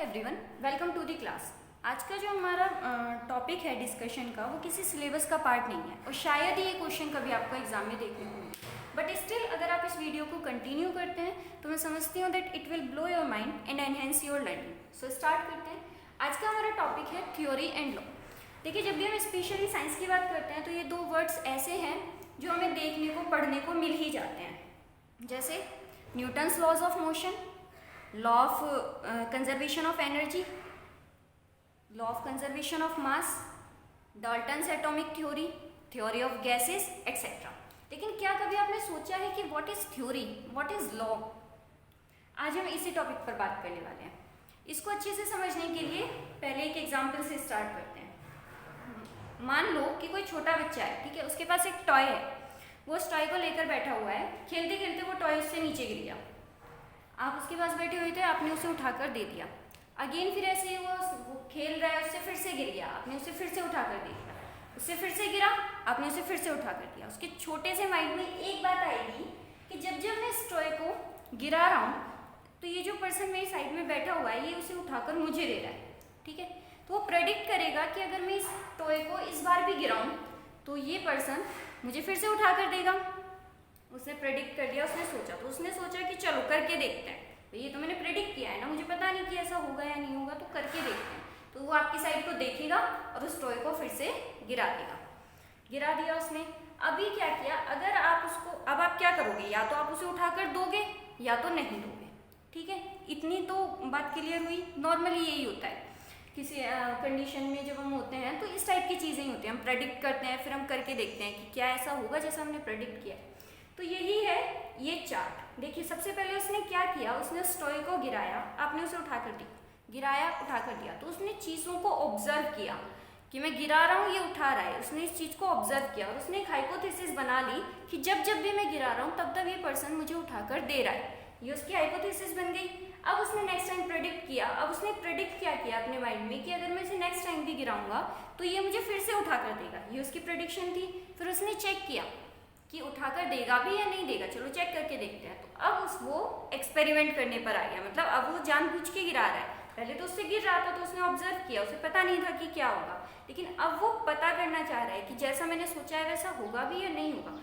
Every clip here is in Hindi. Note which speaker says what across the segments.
Speaker 1: Everyone, welcome to the class. आज का जो हमारा टॉपिक है डिस्कशन का, वो किसी सिलेबस का पार्ट नहीं है और शायद ही ये क्वेश्चन कभी आपको एग्जाम में देखने को मिले, बट स्टिल अगर आप इस वीडियो को कंटिन्यू करते हैं तो मैं समझती हूँ that it will blow your mind and enhance your learning. So start करते हैं। आज का हमारा टॉपिक है थ्योरी एंड लॉ। देखिए, जब भी हम स्पेशली साइंस की बात करते हैं तो ये दो वर्ड्स ऐसे हैं जो हमें देखने को पढ़ने को मिल ही जाते हैं, जैसे Newton's laws of motion, law of conservation of energy, law of conservation of mass, Dalton's atomic theory, theory of gases etcetera. लेकिन क्या कभी आपने सोचा है कि what is theory, what is law? आज हम इसी टॉपिक पर बात करने वाले हैं। इसको अच्छे से समझने के लिए पहले एक एग्जाम्पल से स्टार्ट करते हैं। मान लो कि कोई छोटा बच्चा है, ठीक है, उसके पास एक टॉय है, वो उस टॉय को लेकर बैठा हुआ है, खेलते खेलते वो टॉय उससे नीचे गिर गया। आप उसके पास बैठे हुए थे, आपने उसे उठाकर दे दिया। अगेन फिर ऐसे ही वो खेल रहा है, उससे फिर से गिर गया, आपने उसे फिर से उठाकर दे दिया, उससे फिर से गिरा, आपने उसे फिर से उठाकर दिया। उसके छोटे से माइंड में एक बात आएगी कि जब जब मैं इस टॉय को गिरा रहा हूँ तो ये जो पर्सन मेरी साइड में बैठा हुआ है, ये उसे उठाकर मुझे दे रहा है, ठीक है। तो वो प्रेडिक्ट करेगा कि अगर मैं इस टॉय को इस बार भी गिराऊं तो ये पर्सन मुझे फिर से उठाकर देगा। उसने प्रेडिक्ट कर लिया, उसने सोचा, तो उसने सोचा कि चलो करके देखते हैं, तो ये तो मैंने प्रेडिक्ट किया है ना, मुझे पता नहीं कि ऐसा होगा या नहीं होगा, तो करके देखते हैं। तो वो आपकी साइड को देखेगा और उस टॉय को फिर से गिरा देगा। गिरा दिया उसने। अभी क्या किया, अगर आप उसको, अब आप क्या करोगे, या तो आप उसे उठाकर दोगे या तो नहीं दोगे, ठीक है। इतनी तो बात क्लियर हुई। नॉर्मली यही होता है किसी कंडीशन में जब हम होते हैं तो इस टाइप की चीज़ें ही होती हैं। हम प्रेडिक्ट करते हैं, फिर हम करके देखते हैं कि क्या ऐसा होगा जैसा हमने प्रेडिक्ट किया। तो यही है ये चार्ट। देखिए, सबसे पहले उसने क्या किया, उसने उस टॉय को गिराया, आपने उसे उठाकर दिया, गिराया, उठाकर दिया। तो उसने चीज़ों को ऑब्जर्व किया कि मैं गिरा रहा हूँ, ये उठा रहा है। उसने इस चीज़ को ऑब्जर्व किया और उसने एक हाइपोथेसिस बना ली कि जब जब भी मैं गिरा रहा हूँ तब तब ये पर्सन मुझे उठाकर दे रहा है। ये उसकी हाइपोथेसिस बन गई। अब उसने नेक्स्ट टाइम प्रेडिक्ट किया। अब उसने प्रेडिक्ट क्या किया अपने माइंड में कि अगर मैं इसे नेक्स्ट टाइम भी गिराऊंगा तो ये मुझे फिर से उठाकर देगा। ये उसकी प्रेडिक्शन थी। फिर उसने चेक किया कि उठाकर देगा भी या नहीं देगा, चलो चेक करके देखते हैं। तो अब वो एक्सपेरिमेंट करने पर आ गया, मतलब अब वो जानबूझ के गिरा रहा है। पहले तो उससे गिर रहा था तो उसने ऑब्जर्व किया, उसे पता नहीं था कि क्या होगा, लेकिन अब वो पता करना चाह रहा है कि जैसा मैंने सोचा है वैसा होगा भी या नहीं होगा।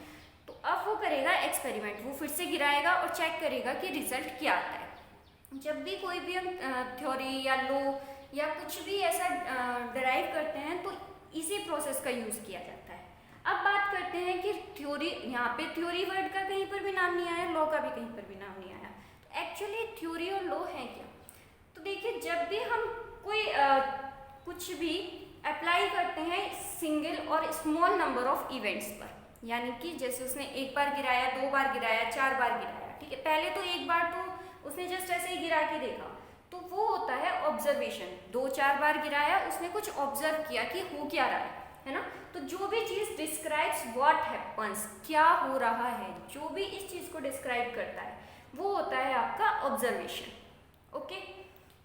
Speaker 1: तो अब वो करेगा एक्सपेरिमेंट, वो फिर से गिराएगा और चेक करेगा कि रिजल्ट क्या आता है। जब भी कोई भी हम थ्योरी या लॉ या कुछ भी ऐसा डराइव करते हैं तो इसी प्रोसेस का यूज़ किया जाता है। अब बात करते हैं कि थ्योरी, यहाँ पे थ्योरी वर्ड का कहीं पर भी नाम नहीं आया, लॉ का भी कहीं पर भी नाम नहीं आया। तो एक्चुअली थ्योरी और लॉ है क्या? तो देखिए, जब भी हम कोई कुछ भी अप्लाई करते हैं सिंगल और स्मॉल नंबर ऑफ इवेंट्स पर, यानी कि जैसे उसने एक बार गिराया, दो बार गिराया, चार बार गिराया, ठीक है। पहले तो एक बार तो उसने जस्ट ऐसे ही गिरा के देखा, तो वो होता है ऑब्जर्वेशन। दो चार बार गिराया, उसने कुछ ऑब्जर्व किया कि हो क्या रहा है ना। तो जो भी चीज़ डिस्क्राइब्स व्हाट हैपन्स, क्या हो रहा है, जो भी इस चीज़ को डिस्क्राइब करता है वो होता है आपका ऑब्जर्वेशन। ओके,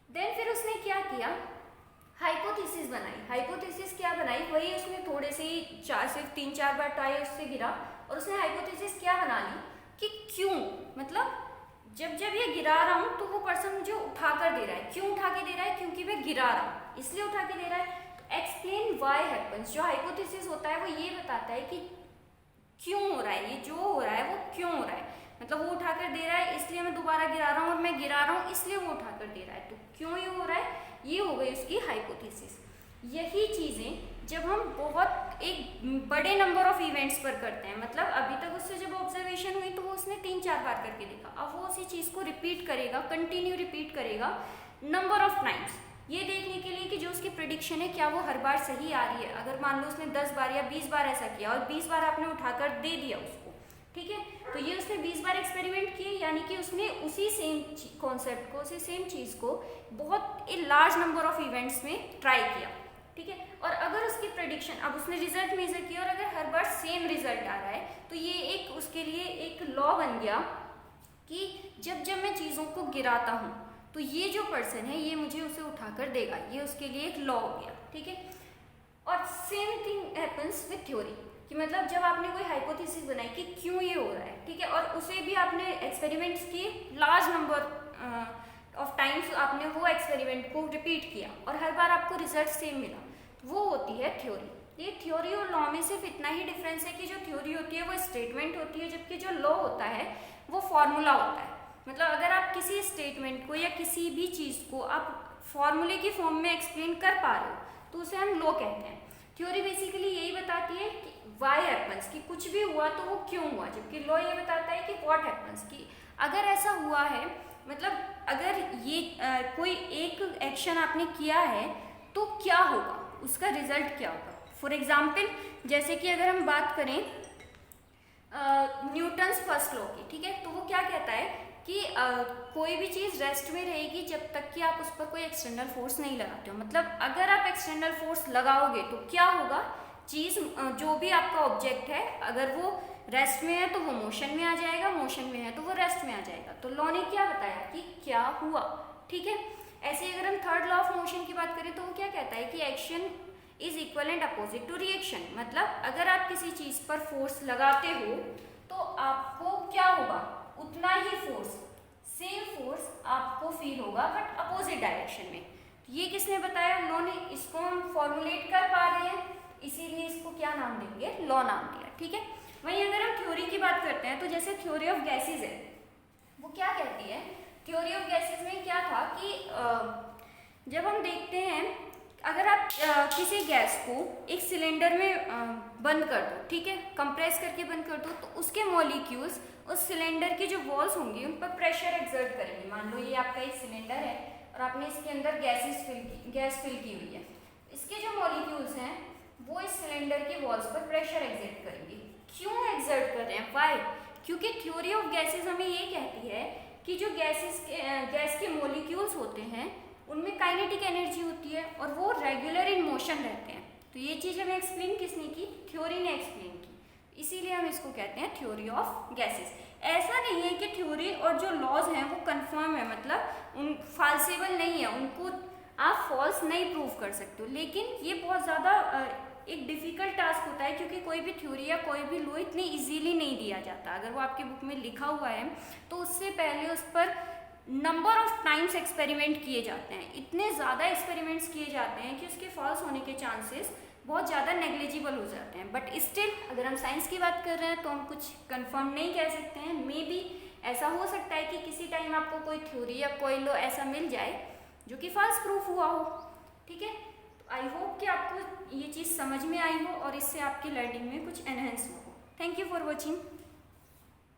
Speaker 1: देन फिर उसने क्या किया, हाइपोथेसिस बनाई। हाइपोथेसिस क्या बनाई, वही उसने थोड़े से ही सिर्फ 3-4 बार ट्राई उससे गिरा और उसने हाइपोथेसिस क्या बना ली कि क्यों, मतलब जब जब ये गिरा रहा हूँ तो वो पर्सन मुझे उठा कर दे रहा है। क्यों उठा के दे रहा है? क्योंकि मैं गिरा रहा हूँ इसलिए उठा के दे रहा है। तो एक्सप्लेन व्हाई हैपन्स, जो हाइपोथेसिस होता है वो ये बताता है कि क्यों हो रहा है, ये जो हो रहा है वो क्यों हो रहा है। मतलब वो उठाकर दे रहा है इसलिए मैं दोबारा गिरा रहा हूँ, और मैं गिरा रहा हूँ इसलिए वो उठाकर दे रहा है। तो क्यों ये हो रहा है, ये हो गई उसकी हाइपोथेसिस। यही चीज़ें जब हम बहुत एक बड़े नंबर ऑफ इवेंट्स पर करते हैं, मतलब अभी तक उससे जब ऑब्जर्वेशन हुई तो वो उसने 3-4 बार करके देखा, अब वो उसी चीज़ को रिपीट करेगा, कंटिन्यू रिपीट करेगा नंबर ऑफ टाइम्स, ये देखने के लिए कि जो उसकी प्रेडिक्शन है क्या वो हर बार सही आ रही है। अगर मान लो उसने 10 बार या 20 बार ऐसा किया और 20 बार आपने उठाकर दे दिया उसको, ठीक है, तो ये उसने 20 बार एक्सपेरिमेंट किए, यानी कि उसने उसी सेम कॉन्सेप्ट को, उसी सेम चीज़ को बहुत a large number of events में ट्राई किया, ठीक है। और अगर उसकी प्रेडिक्शन, अब उसने रिजल्ट मेजर किया और अगर हर बार सेम रिजल्ट आ रहा है तो ये एक उसके लिए एक लॉ बन गया कि जब जब मैं चीज़ों को गिराता हूँ तो ये जो पर्सन है ये मुझे उसे उठाकर देगा। ये उसके लिए एक लॉ हो गया, ठीक है। और same thing happens with theory, कि मतलब जब आपने कोई हाइपोथेसिस बनाई कि क्यों ये हो रहा है, ठीक है, और उसे भी आपने एक्सपेरिमेंट्स किए लार्ज नंबर ऑफ टाइम्स आपने वो एक्सपेरिमेंट को रिपीट किया और हर बार आपको रिजल्ट सेम मिला, वो होती है थ्योरी। ये थ्योरी और लॉ में सिर्फ इतना ही डिफरेंस है कि जो थ्योरी होती है वो स्टेटमेंट होती है, जबकि जो लॉ होता है वो फॉर्मूला होता है। मतलब अगर आप किसी स्टेटमेंट को या किसी भी चीज़ को आप फॉर्मूले की फॉर्म में एक्सप्लेन कर पा रहे हो तो उसे हम लॉ कहते हैं। थ्योरी बेसिकली यही बताती है कि वाई हैपन्स, कि कुछ भी हुआ तो वो क्यों हुआ, जबकि लॉ ये बताता है कि व्हाट हैपन्स, कि अगर ऐसा हुआ है, मतलब अगर ये कोई एक एक्शन आपने किया है तो क्या होगा, उसका रिजल्ट क्या होगा। फॉर एग्जाम्पल जैसे कि अगर हम बात करें न्यूटन्स फर्स्ट लॉ की, ठीक है, तो वो क्या कहता है कि कोई भी चीज़ रेस्ट में रहेगी जब तक कि आप उस पर कोई एक्सटर्नल फोर्स नहीं लगाते हो। मतलब अगर आप एक्सटर्नल फोर्स लगाओगे तो क्या होगा, चीज़ जो भी आपका ऑब्जेक्ट है अगर वो रेस्ट में है तो वो मोशन में आ जाएगा, मोशन में है तो वो रेस्ट में आ जाएगा। तो लॉ ने क्या बताया कि क्या हुआ, ठीक है। ऐसे अगर हम थर्ड लॉ ऑफ मोशन की बात करें तो वो क्या कहता है कि action is equal and opposite to reaction. मतलब अगर आप किसी चीज़ पर फोर्स लगाते हो तो आपको क्या होगा, उतना ही फोर्स, सेम फोर्स आपको फील होगा बट अपोजिट डायरेक्शन में। ये किसने बताया, लॉ ने। इसको हम फॉर्मुलेट कर पा रहे हैं, इसीलिए इसको क्या नाम देंगे, लॉ नाम दिया, ठीक है। वहीं अगर हम थ्योरी की बात करते हैं तो जैसे थ्योरी ऑफ गैसेज है, वो क्या कहती है, थ्योरी ऑफ गैसेज में क्या था कि जब हम देखते हैं अगर आप किसी गैस को एक सिलेंडर में बंद कर दो, ठीक है, कंप्रेस करके बंद कर दो, तो उसके मॉलिक्यूल्स उस सिलेंडर की जो वॉल्स होंगी उन पर प्रेशर एक्सर्ट करेंगे। मान लो ये आपका एक सिलेंडर है और आपने इसके अंदर गैस फिल की हुई है, इसके जो मॉलिक्यूल्स हैं वो इस सिलेंडर की वॉल्स पर प्रेशर एक्सर्ट करेंगे। क्यों एक्सर्ट कर रहे हैं, वाई, क्योंकि थ्योरी ऑफ गैसेज हमें ये कहती है कि जो गैस के मॉलिक्यूल्स होते हैं उनमें काइनेटिक एनर्जी होती है और वो रेगुलर इन मोशन रहते हैं। तो ये चीज़ हमें एक्सप्लेन किसने की, थ्योरी ने एक्सप्लेन की, इसीलिए हम इसको कहते हैं थ्योरी ऑफ गैसेस। ऐसा नहीं है कि थ्योरी और जो लॉज हैं वो कंफर्म है, मतलब उन फाल्सेबल नहीं है, उनको आप फॉल्स नहीं प्रूव कर सकते हो, लेकिन ये बहुत ज़्यादा एक डिफ़िकल्ट टास्क होता है क्योंकि कोई भी थ्योरी या कोई भी लॉ इतनी इजीली नहीं दिया जाता। अगर वो आपकी बुक में लिखा हुआ है तो उससे पहले उस पर नंबर ऑफ टाइम्स एक्सपेरिमेंट किए जाते हैं, इतने ज़्यादा एक्सपेरिमेंट्स किए जाते हैं कि उसके फॉल्स होने के चांसेस बहुत ज़्यादा नेग्लिजिबल हो जाते हैं। बट स्टिल अगर हम साइंस की बात कर रहे हैं तो हम कुछ कंफर्म नहीं कह सकते हैं। मे बी ऐसा हो सकता है कि किसी टाइम आपको कोई थ्योरी या कोई लॉ ऐसा मिल जाए जो कि फॉल्स प्रूफ हुआ हो, ठीक है। तो आई होप कि आपको ये चीज़ समझ में आई हो और इससे आपकी लर्निंग में कुछ एनहेंस हो। Thank you for watching.